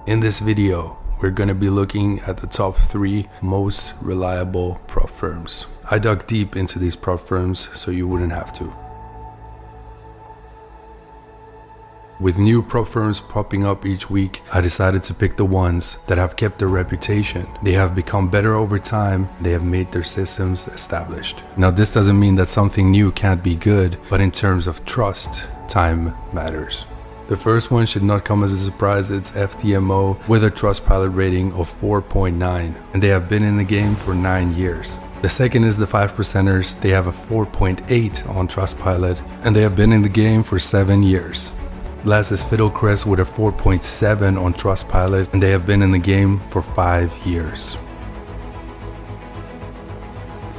In this video, we're going to be looking at the top 3 most reliable prop firms. I dug deep into these prop firms so you wouldn't have to. With new prop firms popping up each week, I decided to pick the ones that have kept their reputation. They have become better over time. They have made their systems established. Now, this doesn't mean that something new can't be good, but in terms of trust, time matters. The first one should not come as a surprise. It's FTMO with a Trustpilot rating of 4.9, and they have been in the game for 9 years. The second is the 5%ers. They have a 4.8 on Trustpilot, and they have been in the game for 7 years. Last is Fiddlecrest with a 4.7 on Trustpilot, and they have been in the game for 5 years.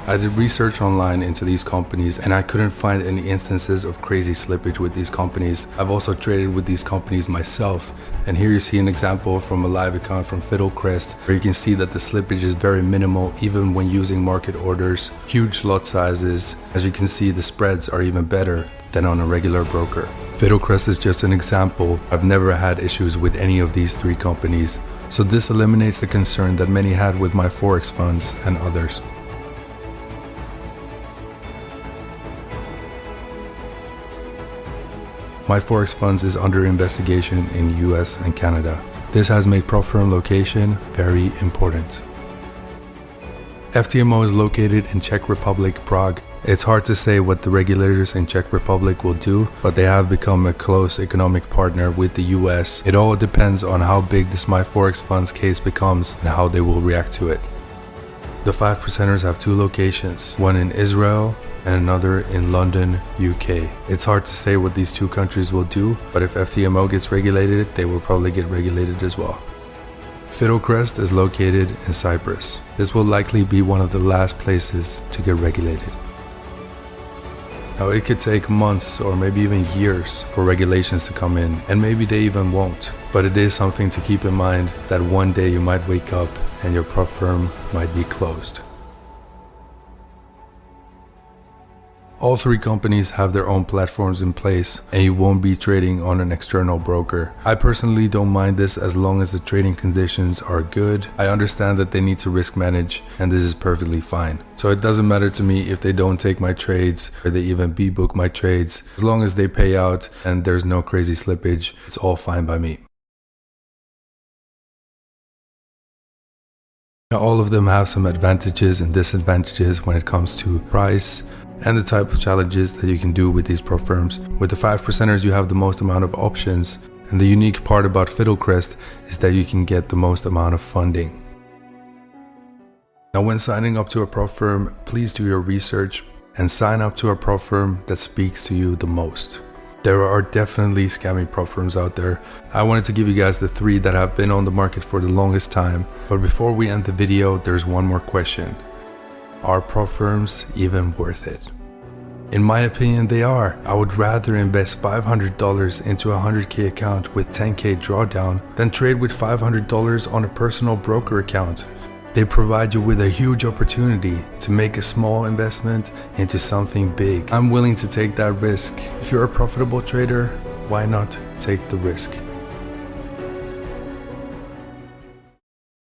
I did research online into these companies and I couldn't find any instances of crazy slippage with these companies. I've also traded with these companies myself, and here you see an example from a live account from Fiddlecrest where you can see that the slippage is very minimal even when using market orders. Huge lot sizes. As you can see, the spreads are even better than on a regular broker. Fiddlecrest is just an example. I've never had issues with any of these 3 companies, so this eliminates the concern that many had with My Forex Funds and others. My Forex Funds is under investigation in US and Canada. This has made prop firm location very important. FTMO is located in Czech Republic, Prague. It's hard to say what the regulators in Czech Republic will do, but they have become a close economic partner with the US. It all depends on how big this My Forex Funds case becomes and how they will react to it. The 5%ers have 2 locations, one in Israel and another in London, UK. It's hard to say what these 2 countries will do, but if FTMO gets regulated, they will probably get regulated as well. Fiddlecrest is located in Cyprus. This will likely be one of the last places to get regulated. Now, it could take months or maybe even years for regulations to come in, and maybe they even won't. But it is something to keep in mind that one day you might wake up and your prop firm might be closed. All 3 companies have their own platforms in place, and you won't be trading on an external broker. I personally don't mind this as long as the trading conditions are good. I understand that they need to risk manage, and this is perfectly fine. So it doesn't matter to me if they don't take my trades or they even B-book my trades. As long as they pay out and there's no crazy slippage, it's all fine by me. Now, all of them have some advantages and disadvantages when it comes to price and the type of challenges that you can do with these prop firms. With the 5%ers, you have the most amount of options, and the unique part about Fiddlecrest is that you can get the most amount of funding. Now, when signing up to a prop firm, please do your research and sign up to a prop firm that speaks to you the most. There are definitely scammy prop firms out there. I wanted to give you guys the 3 that have been on the market for the longest time, but before we end the video, there's one more question. Are prop firms even worth it? In my opinion, they are. I would rather invest $500 into a 100K account with 10K drawdown than trade with $500 on a personal broker account. They provide you with a huge opportunity to make a small investment into something big. I'm willing to take that risk. If you're a profitable trader, why not take the risk?